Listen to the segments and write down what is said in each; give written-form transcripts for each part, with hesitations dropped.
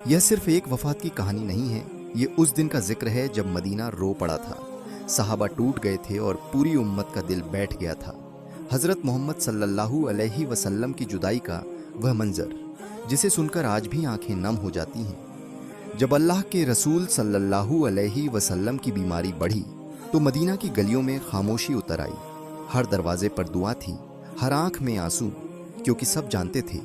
यह सिर्फ एक वफात की कहानी नहीं है, ये उस दिन का जिक्र है जब मदीना रो पड़ा था। सहाबा टूट गए थे और पूरी उम्मत का दिल बैठ गया था। हजरत मोहम्मद सल्लल्लाहु अलैहि वसल्लम की जुदाई का वह मंजर, जिसे सुनकर आज भी आंखें नम हो जाती हैं। जब अल्लाह के रसूल सल्लल्लाहु अलैहि वसल्लम की बीमारी बढ़ी तो मदीना की गलियों में खामोशी उतर आई। हर दरवाजे पर दुआ थी, हर आंख में आंसू, क्योंकि सब जानते थे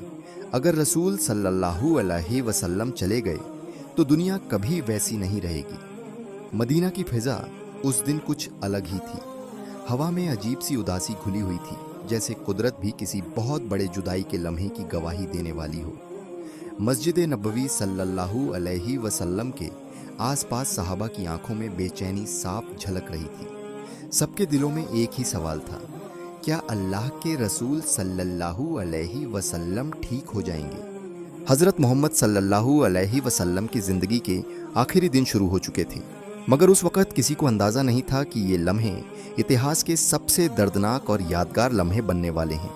अगर रसूल सल्लल्लाहु अलैहि वसल्लम चले गए तो दुनिया कभी वैसी नहीं रहेगी। मदीना की फिजा उस दिन कुछ अलग ही थी। हवा में अजीब सी उदासी घुली हुई थी, जैसे कुदरत भी किसी बहुत बड़े जुदाई के लम्हे की गवाही देने वाली हो। मस्जिद नबवी सल्लल्लाहु अलैहि वसल्लम के आसपास सहाबा की आंखों में बेचैनी साफ झलक रही थी। सबके दिलों में एक ही सवाल था, क्या अल्लाह के रसूल सल्लल्लाहु अलैहि वसल्लम ठीक हो जाएंगे? हजरत मोहम्मद सल्लल्लाहु अलैहि वसल्लम की जिंदगी के आखिरी दिन शुरू हो चुके थे, मगर उस वक़्त किसी को अंदाज़ा नहीं था कि ये लम्हे इतिहास के सबसे दर्दनाक और यादगार लम्हे बनने वाले हैं।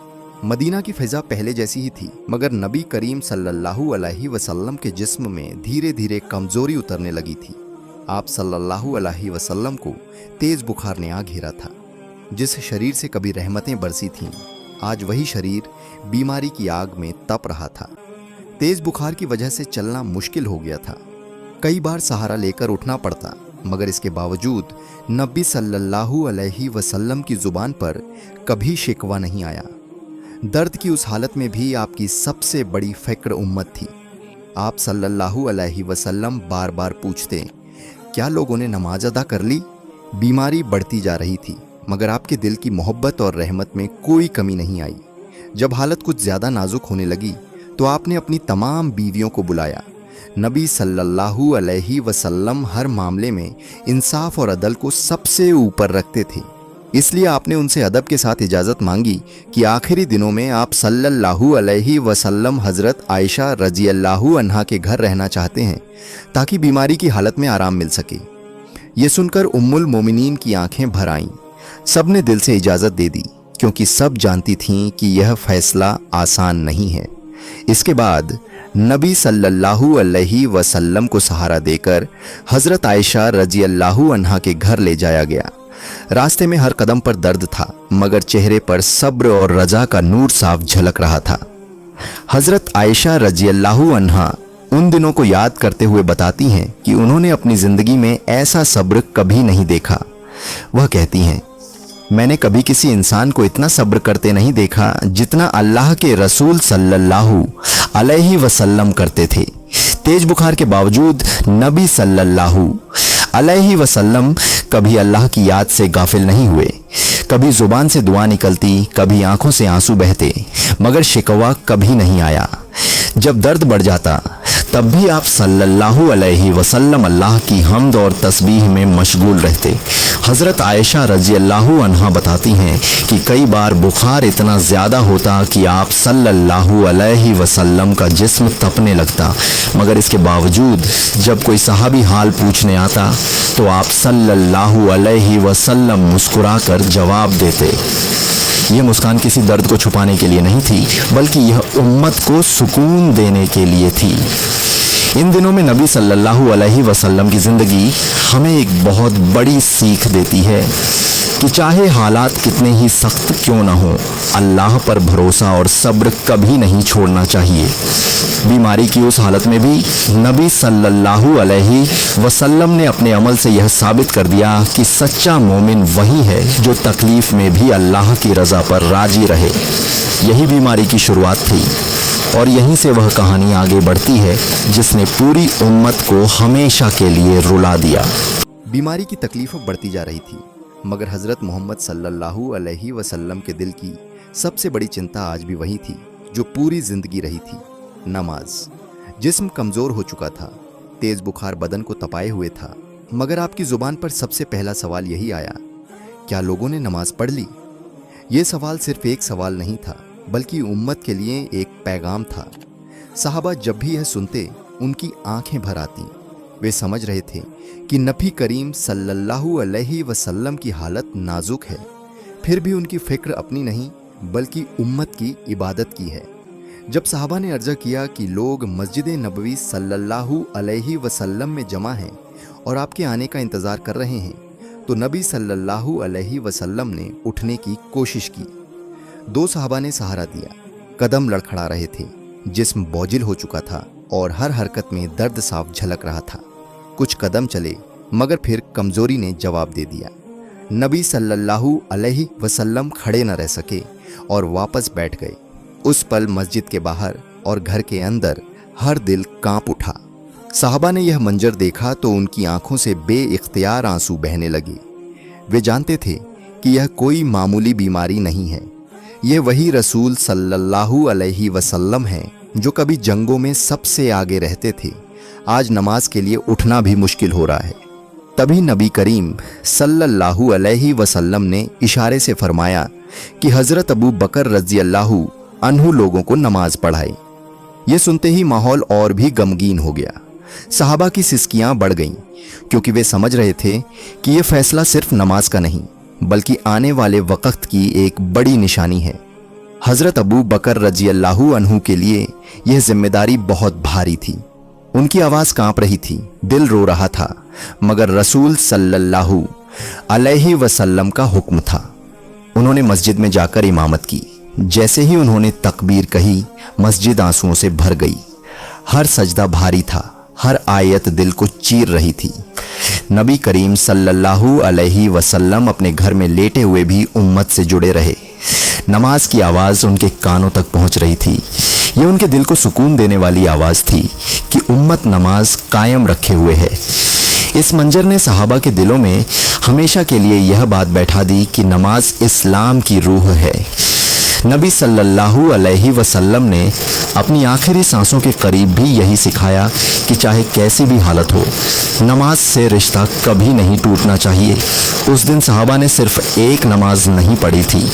मदीना की फिजा पहले जैसी ही थी, मगर नबी करीम सल्लल्लाहु अलैहि वसल्लम के जिस्म में धीरे धीरे कमजोरी उतरने लगी थी। आप सल्लल्लाहु अलैहि वसल्लम को तेज बुखार ने आ घेरा था। जिस शरीर से कभी रहमतें बरसी थीं, आज वही शरीर बीमारी की आग में तप रहा था। तेज बुखार की वजह से चलना मुश्किल हो गया था। कई बार सहारा लेकर उठना पड़ता, मगर इसके बावजूद नबी सल्लल्लाहु अलैहि वसल्लम की जुबान पर कभी शिकवा नहीं आया। दर्द की उस हालत में भी आपकी सबसे बड़ी फिक्र उम्मत थी। आप सल्लल्लाहु अलैहि वसल्लम बार बार पूछते, क्या लोगों ने नमाज अदा कर ली? बीमारी बढ़ती जा रही थी, मगर आपके दिल की मोहब्बत और रहमत में कोई कमी नहीं आई। जब हालत कुछ ज़्यादा नाजुक होने लगी तो आपने अपनी तमाम बीवियों को बुलाया। नबी सल्लल्लाहु अलैहि वसल्लम हर मामले में इंसाफ और अदल को सबसे ऊपर रखते थे, इसलिए आपने उनसे अदब के साथ इजाज़त मांगी कि आखिरी दिनों में आप सल्लल्लाहु अलैहि वसल्लम हज़रत आयशा रज़ियल्लाहु अन्हा के घर रहना चाहते हैं, ताकि बीमारी की हालत में आराम मिल सके। ये सुनकर उम्मुल मोमिनीन की आंखें भर आईं। सबने दिल से इजाज़त दे दी, क्योंकि सब जानती थीं कि यह फैसला आसान नहीं है। इसके बाद नबी सल्लल्लाहु अलैहि वसल्लम को सहारा देकर हज़रत आयशा रज़ियल्लाहु अन्हा के घर ले जाया गया। रास्ते में हर कदम पर दर्द था, मगर चेहरे पर सब्र और रजा का नूर साफ झलक रहा था। हज़रत आयशा रज़ियल्लाहु अन्हा उन दिनों को याद करते हुए बताती हैं कि उन्होंने अपनी ज़िंदगी में ऐसा सब्र कभी नहीं देखा। वह कहती हैं, मैंने कभी किसी इंसान को इतना सब्र करते नहीं देखा जितना अल्लाह के रसूल सल्लल्लाहु अलैहि वसल्लम करते थे। तेज बुखार के बावजूद नबी सल्लल्लाहु अलैहि वसल्लम कभी अल्लाह की याद से गाफिल नहीं हुए। कभी जुबान से दुआ निकलती, कभी आंखों से आंसू बहते, मगर शिकवा कभी नहीं आया। जब दर्द बढ़ जाता तब भी आप सल्लल्लाहु अलैहि वसल्लम अल्लाह की हम्द और तस्बीह में मशगूल रहते। हज़रत आयशा रज़ियल्लाहु अन्हा बताती हैं कि कई बार बुखार इतना ज़्यादा होता कि आप सल्लल्लाहु अलैहि वसल्लम का जिस्म तपने लगता, मगर इसके बावजूद जब कोई सहाबी हाल पूछने आता तो आप सल्लल्लाहु अलैहि वसल्लम मुस्कुराकर जवाब देते। यह मुस्कान किसी दर्द को छुपाने के लिए नहीं थी, बल्कि यह उम्मत को सुकून देने के लिए थी। इन दिनों में नबी सल्लल्लाहु अलैहि वसल्लम की ज़िंदगी हमें एक बहुत बड़ी सीख देती है कि चाहे हालात कितने ही सख्त क्यों ना हो, अल्लाह पर भरोसा और सब्र कभी नहीं छोड़ना चाहिए। बीमारी की उस हालत में भी नबी सल्लल्लाहु अलैहि वसल्लम ने अपने अमल से यह साबित कर दिया कि सच्चा मोमिन वही है जो तकलीफ़ में भी अल्लाह की रज़ा पर राजी रहे। यही बीमारी की शुरुआत थी और यहीं से वह कहानी आगे बढ़ती है जिसने पूरी उम्मत को हमेशा के लिए रुला दिया। बीमारी की तकलीफ बढ़ती जा रही थी, मगर हज़रत मोहम्मद सल्लल्लाहु अलैहि वसल्लम के दिल की सबसे बड़ी चिंता आज भी वही थी जो पूरी ज़िंदगी रही थी, नमाज। जिस्म कमज़ोर हो चुका था, तेज़ बुखार बदन को तपाए हुए था, मगर आपकी ज़ुबान पर सबसे पहला सवाल यही आया, क्या लोगों ने नमाज पढ़ ली? ये सवाल सिर्फ एक सवाल नहीं था, बल्कि उम्मत के लिए एक पैगाम था। सहाबा जब भी यह सुनते उनकी आंखें भर आती। वे समझ रहे थे कि नबी करीम सल्लल्लाहु अलैहि वसल्लम की हालत नाजुक है, फिर भी उनकी फिक्र अपनी नहीं बल्कि उम्मत की इबादत की है। जब साहबा ने अर्जा किया कि लोग मस्जिद नबवी सल्लल्लाहु अलैहि वसल्लम में जमा हैं और आपके आने का इंतज़ार कर रहे हैं, तो नबी सल्लल्लाहु अलैहि वसल्लम ने उठने की कोशिश की। दो साहबा ने सहारा दिया। कदम लड़खड़ा रहे थे, जिस्म बोझिल हो चुका था और हर हरकत में दर्द साफ झलक रहा था। कुछ कदम चले मगर फिर कमजोरी ने जवाब दे दिया। नबी सल्लल्लाहु अलैहि वसल्लम खड़े न रह सके और वापस बैठ गए। उस पल मस्जिद के बाहर और घर के अंदर हर दिल कांप उठा। साहबा ने यह मंजर देखा तो उनकी आंखों से बेइख्तियार आंसू बहने लगे। वे जानते थे कि यह कोई मामूली बीमारी नहीं है। यह वही रसूल सल्लल्लाहु अलैहि वसल्लम है जो कभी जंगों में सबसे आगे रहते थे। आज नमाज के लिए उठना भी मुश्किल हो रहा है। तभी नबी करीम सल्लल्लाहु अलैहि वसल्लम ने इशारे से फरमाया कि हज़रत अबू बकर रज़ी अल्लाहु अन्हु लोगों को नमाज पढ़ाए। ये सुनते ही माहौल और भी गमगीन हो गया। सहाबा की सिसकियां बढ़ गईं, क्योंकि वे समझ रहे थे कि यह फैसला सिर्फ नमाज का नहीं बल्कि आने वाले वक्त की एक बड़ी निशानी है। हज़रत अबू बकर रज़ी अल्लाहु अन्हु के लिए यह जिम्मेदारी बहुत भारी थी। उनकी आवाज़ कांप रही थी, दिल रो रहा था, मगर रसूल सल्लल्लाहु अलैहि वसल्लम का हुक्म था। उन्होंने मस्जिद में जाकर इमामत की। जैसे ही उन्होंने तकबीर कही, मस्जिद आंसुओं से भर गई। हर सजदा भारी था, हर आयत दिल को चीर रही थी। नबी करीम सल्लल्लाहु अलैहि वसल्लम अपने घर में लेटे हुए भी उम्मत से जुड़े रहे। नमाज की आवाज़ उनके कानों तक पहुंच रही थी। ये उनके दिल को सुकून देने वाली आवाज़ थी कि उम्मत नमाज कायम रखे हुए है। इस मंजर ने सहाबा के दिलों में हमेशा के लिए यह बात बैठा दी कि नमाज इस्लाम की रूह है। नबी सल्लल्लाहु अलैहि वसल्लम ने अपनी आखिरी सांसों के करीब भी यही सिखाया कि चाहे कैसी भी हालत हो, नमाज से रिश्ता कभी नहीं टूटना चाहिए। उस दिन सहाबा ने सिर्फ एक नमाज नहीं पढ़ी थी,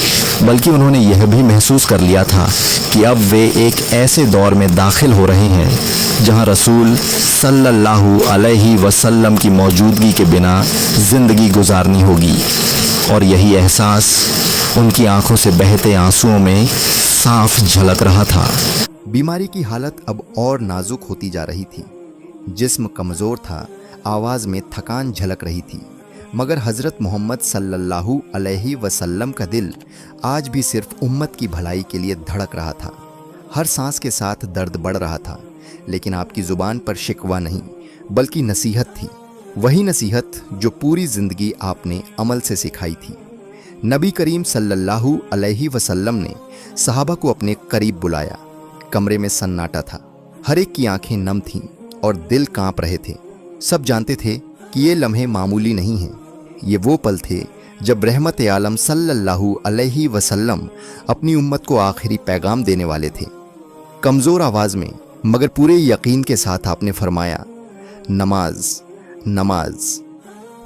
बल्कि उन्होंने यह भी महसूस कर लिया था कि अब वे एक ऐसे दौर में दाखिल हो रहे हैं जहां रसूल सल्लल्लाहु अलैहि वसल्लम की मौजूदगी के बिना ज़िंदगी गुजारनी होगी। और यही एहसास उनकी आंखों से बहते आंसुओं में साफ झलक रहा था। बीमारी की हालत अब और नाजुक होती जा रही थी। जिस्म कमज़ोर था, आवाज़ में थकान झलक रही थी, मगर हज़रत मोहम्मद सल्लल्लाहु अलैहि वसल्लम का दिल आज भी सिर्फ उम्मत की भलाई के लिए धड़क रहा था। हर सांस के साथ दर्द बढ़ रहा था, लेकिन आपकी ज़ुबान पर शिकवा नहीं बल्कि नसीहत थी। वही नसीहत जो पूरी ज़िंदगी आपने अमल से सिखाई थी। नबी करीम सल्लल्लाहु अलैहि वसल्लम ने सहाबा को अपने करीब बुलाया। कमरे में सन्नाटा था, हर एक की आंखें नम थीं और दिल कांप रहे थे। सब जानते थे कि ये लम्हे मामूली नहीं हैं। ये वो पल थे जब रहमत आलम सल्लल्लाहु अलैहि वसल्लम अपनी उम्मत को आखिरी पैगाम देने वाले थे। कमज़ोर आवाज़ में मगर पूरे यकीन के साथ आपने फरमाया, नमाज नमाज।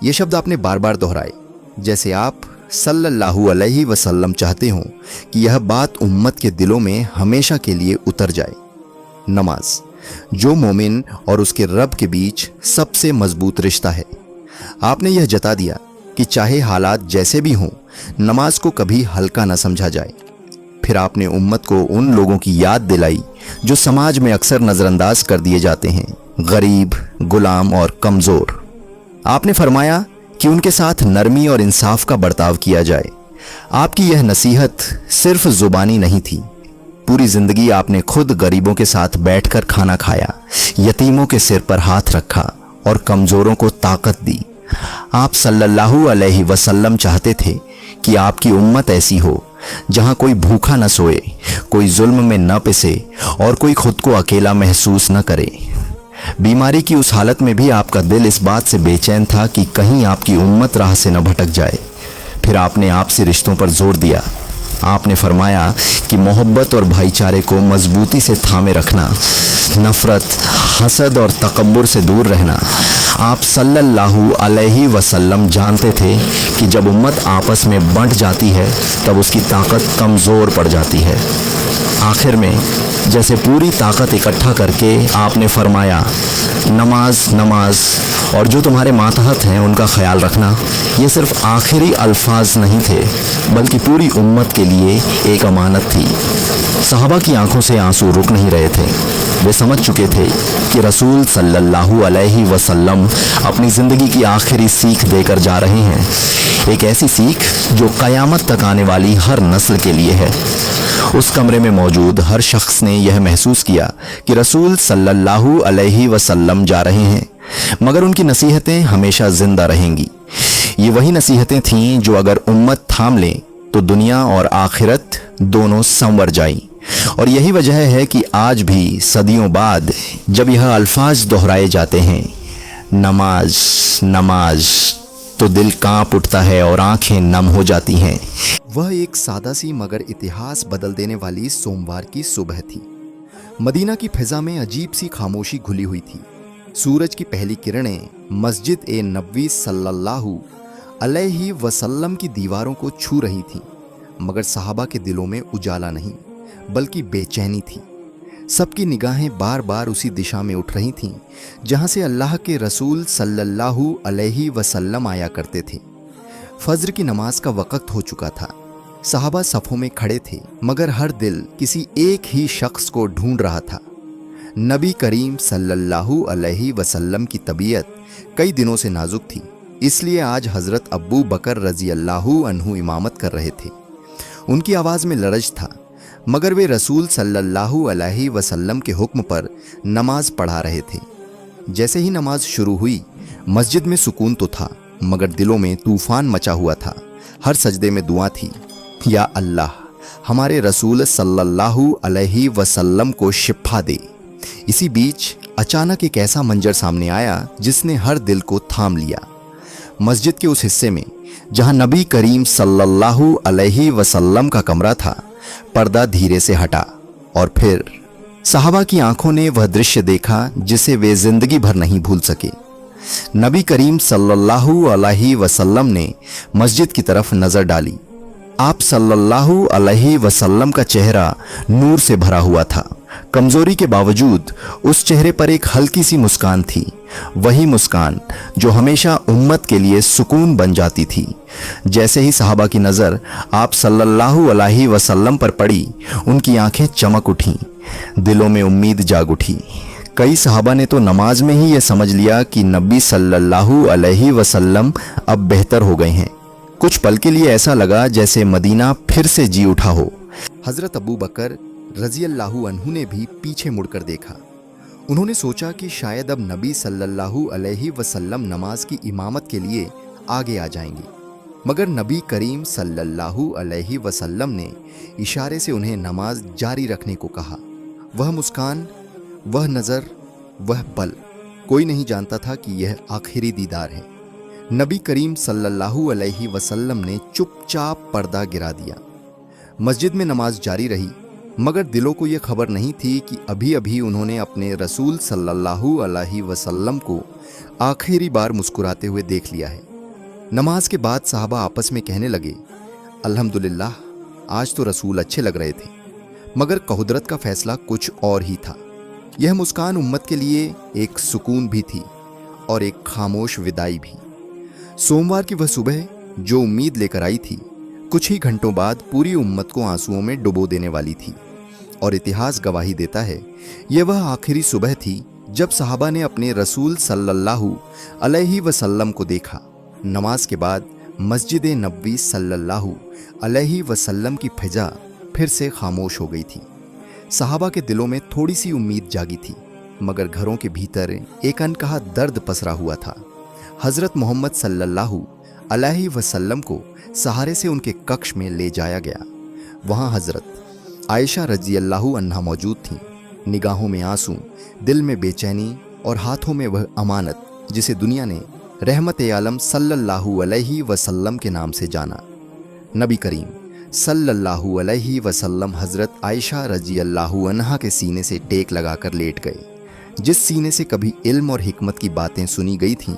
ये शब्द आपने बार बार दोहराए, जैसे आप सल्लल्लाहु अलैहि वसल्लम चाहते हो कि यह बात उम्मत के दिलों में हमेशा के लिए उतर जाए। नमाज, जो मोमिन और उसके रब के बीच सबसे मजबूत रिश्ता है। आपने यह जता दिया कि चाहे हालात जैसे भी हों, नमाज को कभी हल्का न समझा जाए। फिर आपने उम्मत को उन लोगों की याद दिलाई जो समाज में अक्सर नज़रअंदाज कर दिए जाते हैं, गरीब, गुलाम और कमज़ोर। आपने फरमाया कि उनके साथ नरमी और इंसाफ का बर्ताव किया जाए। आपकी यह नसीहत सिर्फ ज़ुबानी नहीं थी। पूरी ज़िंदगी आपने खुद गरीबों के साथ बैठकर खाना खाया, यतीमों के सिर पर हाथ रखा और कमज़ोरों को ताकत दी। आप सल्लल्लाहु अलैहि वसल्लम चाहते थे कि आपकी उम्मत ऐसी हो जहां कोई भूखा न सोए, कोई जुल्म में न पिसे और कोई खुद को अकेला महसूस न करे। बीमारी की उस हालत में भी आपका दिल इस बात से बेचैन था कि कहीं आपकी उम्मत राह से न भटक जाए। फिर आपने आपसी रिश्तों पर जोर दिया। आपने फरमाया कि मोहब्बत और भाईचारे को मजबूती से थामे रखना, नफ़रत, हसद और तकब्बुर से दूर रहना। आप सल्लल्लाहु अलैहि वसल्लम जानते थे कि जब उम्मत आपस में बंट जाती है तब उसकी ताकत कमज़ोर पड़ जाती है। آخر میں جیسے پوری طاقت اکٹھا کر کے آپ نے فرمایا، نماز نماز اور جو تمہارے ماتحت ہیں ان کا خیال رکھنا، یہ صرف آخری الفاظ نہیں تھے بلکہ پوری امت کے لیے ایک امانت تھی۔ صحابہ کی آنکھوں سے آنسو رک نہیں رہے تھے۔ وہ سمجھ چکے تھے کہ رسول صلی اللہ علیہ وسلم اپنی زندگی کی آخری سیکھ دے کر جا رہے ہیں، ایک ایسی سیکھ جو قیامت تک آنے والی ہر نسل کے لیے ہے۔ اس کمرے میں موجود ہر شخص نے یہ محسوس کیا کہ رسول صلی اللہ علیہ وسلم جا رہے ہیں، مگر ان کی نصیحتیں ہمیشہ زندہ رہیں گی۔ یہ وہی نصیحتیں تھیں جو اگر امت تھام لیں تو دنیا اور آخرت دونوں سنور جائیں، اور یہی وجہ ہے کہ آج بھی صدیوں بعد جب یہ الفاظ دہرائے جاتے ہیں، نماز نماز، تو دل کانپ اٹھتا ہے اور آنکھیں نم ہو جاتی ہیں۔ وہ ایک سادہ سی مگر اتہاس بدل دینے والی سوموار کی صبح تھی۔ مدینہ کی فضا میں عجیب سی خاموشی گھلی ہوئی تھی۔ سورج کی پہلی کرنیں مسجد نبوی صلی اللہ علیہ وسلم کی دیواروں کو چھو رہی تھیں، مگر صحابہ کے دلوں میں اجالا نہیں بلکہ بے چینی تھی۔ سب کی نگاہیں بار بار اسی دشا میں اٹھ رہی تھیں جہاں سے اللہ کے رسول صلی اللہ علیہ وسلم آیا کرتے تھے۔ فجر کی نماز کا وقت ہو چکا تھا۔ صحابہ صفوں میں کھڑے تھے، مگر ہر دل کسی ایک ہی شخص کو ڈھونڈ رہا تھا۔ نبی کریم صلی اللہ علیہ وسلم کی طبیعت کئی دنوں سے نازک تھی، اس لیے آج حضرت ابو بکر رضی اللہ عنہ امامت کر رہے تھے۔ ان کی آواز میں لرز تھا، مگر وہ رسول صلی اللہ علیہ وسلم کے حکم پر نماز پڑھا رہے تھے۔ جیسے ہی نماز شروع ہوئی، مسجد میں سکون تو تھا، مگر دلوں میں طوفان مچا ہوا تھا۔ ہر سجدے میں دعا تھی، یا اللہ ہمارے رسول صلی اللہ علیہ وسلم کو شفا دے۔ اسی بیچ اچانک ایک ایسا منظر سامنے آیا جس نے ہر دل کو تھام لیا۔ مسجد کے اس حصے میں جہاں نبی کریم صلی اللہ علیہ وسلم کا کمرہ تھا، پردہ دھیرے سے ہٹا، اور پھر صحابہ کی آنکھوں نے وہ درشیہ دیکھا جسے وہ زندگی بھر نہیں بھول سکے۔ نبی کریم صلی اللہ علیہ وسلم نے مسجد کی طرف نظر ڈالی۔ آپ صلی اللہ علیہ وسلم کا چہرہ نور سے بھرا ہوا تھا۔ کمزوری کے باوجود اس چہرے پر ایک ہلکی سی مسکان تھی، وہی مسکان جو ہمیشہ امت کے لیے سکون بن جاتی تھی۔ جیسے ہی صحابہ کی نظر آپ صلی اللہ علیہ وسلم پر پڑی، ان کی آنکھیں چمک اٹھیں، دلوں میں امید جاگ اٹھی۔ کئی صحابہ نے تو نماز میں ہی یہ سمجھ لیا کہ نبی صلی اللہ علیہ وسلم اب بہتر ہو گئے ہیں۔ کچھ پل کے لیے ایسا لگا جیسے مدینہ پھر سے جی اٹھا ہو۔ حضرت ابو بکر رضی اللہ عنہ نے بھی پیچھے مڑ کر دیکھا۔ انہوں نے سوچا کہ شاید اب نبی صلی اللہ علیہ وسلم نماز کی امامت کے لیے آگے آ جائیں گے، مگر نبی کریم صلی اللہ علیہ وسلم نے اشارے سے انہیں نماز جاری رکھنے کو کہا۔ وہ مسکان، وہ نظر، وہ پل، کوئی نہیں جانتا تھا کہ یہ آخری دیدار ہے۔ نبی کریم صلی اللہ علیہ وسلم نے چپ چاپ پردہ گرا دیا۔ مسجد میں نماز جاری رہی، مگر دلوں کو یہ خبر نہیں تھی کہ ابھی ابھی انہوں نے اپنے رسول صلی اللہ علیہ وسلم کو آخری بار مسکراتے ہوئے دیکھ لیا ہے۔ نماز کے بعد صحابہ آپس میں کہنے لگے، الحمدللہ آج تو رسول اچھے لگ رہے تھے، مگر قدرت کا فیصلہ کچھ اور ہی تھا۔ یہ مسکان امت کے لیے ایک سکون بھی تھی اور ایک خاموش وداعی بھی۔ سوموار کی وہ صبح جو امید لے کر آئی تھی، کچھ ہی گھنٹوں بعد پوری امت کو آنسوؤں میں ڈبو دینے والی تھی، اور اتہاس گواہی دیتا ہے یہ وہ آخری صبح تھی جب صحابہ نے اپنے رسول صلی اللہ علیہ وسلم کو دیکھا۔ نماز کے بعد مسجد نبوی صلی اللہ علیہ وسلم کی فضا پھر سے خاموش ہو گئی تھی۔ صحابہ کے دلوں میں تھوڑی سی امید جاگی تھی، مگر گھروں کے بھیتر ایک انکہا درد پسرا ہوا تھا۔ حضرت محمد صلی اللہ علیہ وسلم کو سہارے سے ان کے ککش میں لے جایا گیا۔ وہاں حضرت عائشہ رضی اللہ عنہا موجود تھیں، نگاہوں میں آنسو، دل میں بے چینی، اور ہاتھوں میں وہ امانت جسے دنیا نے رحمت عالم صلی اللہ علیہ وسلم کے نام سے جانا۔ نبی کریم صلی اللہ علیہ وسلم حضرت عائشہ رضی اللہ عنہا کے سینے سے ٹیک لگا کر لیٹ گئے۔ جس سینے سے کبھی علم اور حکمت کی باتیں سنی گئی تھیں،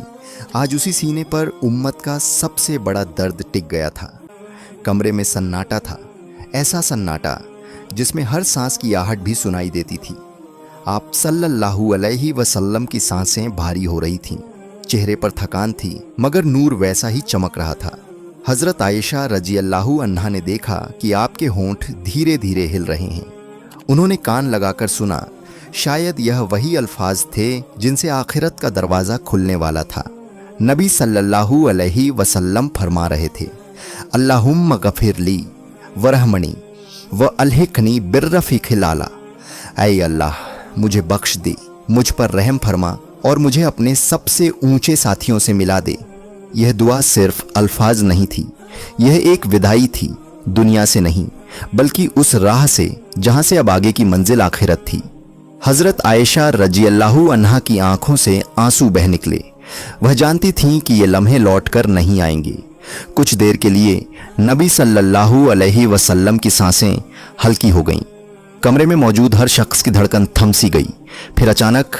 آج اسی سینے پر امت کا سب سے بڑا درد ٹک گیا تھا۔ کمرے میں سناٹا تھا، ایسا سناٹا جس میں ہر سانس کی آہٹ بھی سنائی دیتی تھی۔ آپ صلی علیہ وسلم کی سانسیں بھاری ہو رہی تھیں، چہرے پر تھکان تھی مگر نور ویسا ہی چمک رہا تھا۔ حضرت عائشہ رضی اللہ عنہا نے دیکھا کہ آپ کے ہونٹ دھیرے دھیرے ہل رہے ہیں۔ انہوں نے کان لگا کر سنا، شاید یہ وہی الفاظ تھے جن سے آخرت کا دروازہ کھلنے والا تھا۔ نبی صلی اللہ علیہ وسلم فرما رہے تھے، اللہم غفر لی ورحمنی والحقنی بالرفیق الاعلی، اے اللہ مجھے بخش دے، مجھ پر رحم فرما اور مجھے اپنے سب سے اونچے ساتھیوں سے ملا دے۔ یہ دعا صرف الفاظ نہیں تھی، یہ ایک وداعی تھی، دنیا سے نہیں بلکہ اس راہ سے جہاں سے اب آگے کی منزل آخرت تھی۔ حضرت عائشہ رضی اللہ عنہا کی آنکھوں سے آنسو بہہ نکلے۔ وہ جانتی تھیں کہ یہ لمحے لوٹ کر نہیں آئیں گے۔ کچھ دیر کے لیے نبی صلی اللہ علیہ وسلم کی سانسیں ہلکی ہو گئیں۔ کمرے میں موجود ہر شخص کی دھڑکن تھم سی گئی۔ پھر اچانک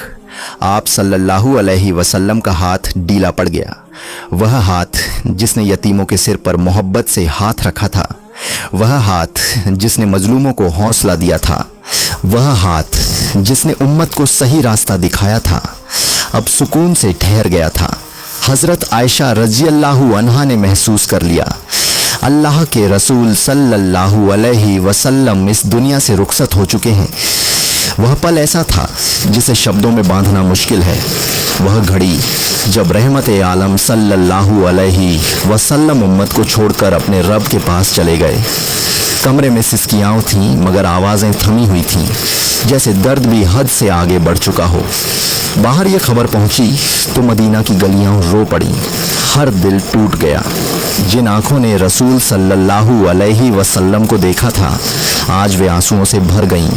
آپ صلی اللہ علیہ وسلم کا ہاتھ ڈھیلا پڑ گیا۔ وہ ہاتھ جس نے یتیموں کے سر پر محبت سے ہاتھ رکھا تھا، وہ ہاتھ جس نے مظلوموں کو حوصلہ دیا تھا، وہ ہاتھ جس نے امت کو صحیح راستہ دکھایا تھا، اب سکون سے ٹھہر گیا تھا۔ حضرت عائشہ رضی اللہ عنہا نے محسوس کر لیا، اللہ کے رسول صلی اللہ علیہ وسلم اس دنیا سے رخصت ہو چکے ہیں۔ وہ پل ایسا تھا جسے شبدوں میں باندھنا مشکل ہے۔ وہ گھڑی جب رحمت عالم صلی اللہ علیہ وسلم امت کو چھوڑ کر اپنے رب کے پاس چلے گئے۔ کمرے میں سسکیاں تھیں مگر آوازیں تھمی ہوئی تھیں، جیسے درد بھی حد سے آگے بڑھ چکا ہو۔ باہر یہ خبر پہنچی تو مدینہ کی گلیاں رو پڑیں، ہر دل ٹوٹ گیا۔ جن آنکھوں نے رسول صلی اللہ علیہ وسلم کو دیکھا تھا آج وہ آنسوؤں سے بھر گئیں۔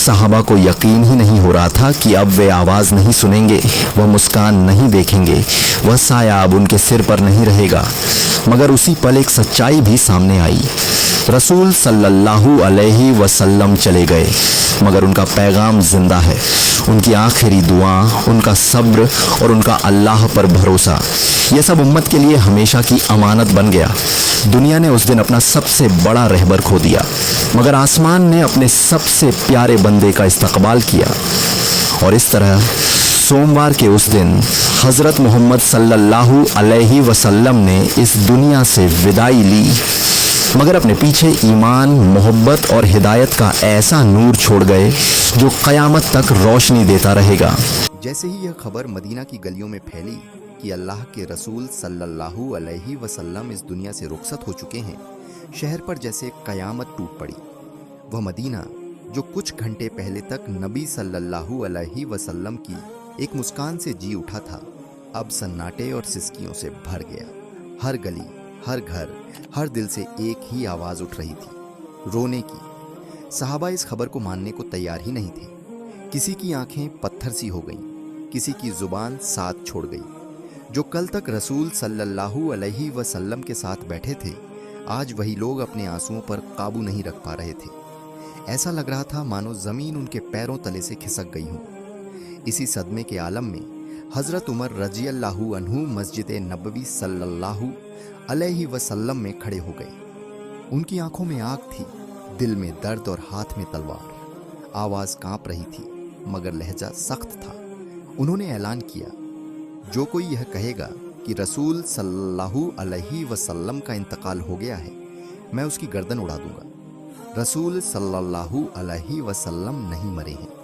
صحابہ کو یقین ہی نہیں ہو رہا تھا کہ اب وہ آواز نہیں سنیں گے، وہ مسکان نہیں دیکھیں گے، وہ سایہ اب ان کے سر پر نہیں رہے گا۔ مگر اسی پل ایک سچائی بھی سامنے آئی۔ رسول صلی اللہ علیہ وسلم چلے گئے مگر ان کا پیغام زندہ ہے۔ ان کی آخری دعا، ان کا صبر اور ان کا اللہ پر بھروسہ، یہ سب امت کے لیے ہمیشہ کی امانت بن گیا۔ دنیا نے اس دن اپنا سب سے بڑا رہبر کھو دیا مگر آسمان نے اپنے سب سے پیارے بندے کا استقبال کیا۔ اور اس طرح سوموار کے اس دن حضرت محمد صلی اللہ علیہ وسلم نے اس دنیا سے وداعی لی مگر اپنے پیچھے ایمان، محبت اور ہدایت کا ایسا نور چھوڑ گئے جو قیامت تک روشنی دیتا رہے گا۔ جیسے ہی یہ خبر مدینہ کی گلیوں میں پھیلی کہ اللہ کے رسول صلی اللہ علیہ وسلم اس دنیا سے رخصت ہو چکے ہیں، شہر پر جیسے قیامت ٹوٹ پڑی۔ وہ مدینہ جو کچھ گھنٹے پہلے تک نبی صلی اللہ علیہ وسلم کی ایک مسکان سے جی اٹھا تھا، اب سناٹے اور سسکیوں سے بھر گیا۔ ہر گلی، ہر گھر، ہر دل سے ایک ہی آواز اٹھ رہی تھی، رونے کی۔ صحابہ اس خبر کو ماننے کو تیار ہی نہیں تھے۔ کسی کی آنکھیں پتھر سی ہو گئیں، کسی کی زبان ساتھ چھوڑ گئی۔ جو کل تک رسول صلی اللہ علیہ وسلم کے ساتھ بیٹھے تھے، آج وہی لوگ اپنے آنسوؤں پر قابو نہیں رکھ پا رہے تھے۔ ایسا لگ رہا تھا مانو زمین ان کے پیروں تلے سے کھسک گئی ہوں۔ اسی صدمے کے عالم میں حضرت عمر رضی اللہ عنہ مسجد نبوی صلی اللہ علیہ وسلم میں کھڑے ہو گئے۔ ان کی آنکھوں میں آگ تھی، دل میں درد اور ہاتھ میں تلوار۔ آواز کانپ رہی تھی مگر لہجہ سخت تھا۔ انہوں نے اعلان کیا، جو کوئی یہ کہے گا کہ رسول صلی اللہ علیہ وسلم کا انتقال ہو گیا ہے، میں اس کی گردن اڑا دوں گا۔ رسول صلی اللہ علیہ وسلم نہیں مرے ہیں۔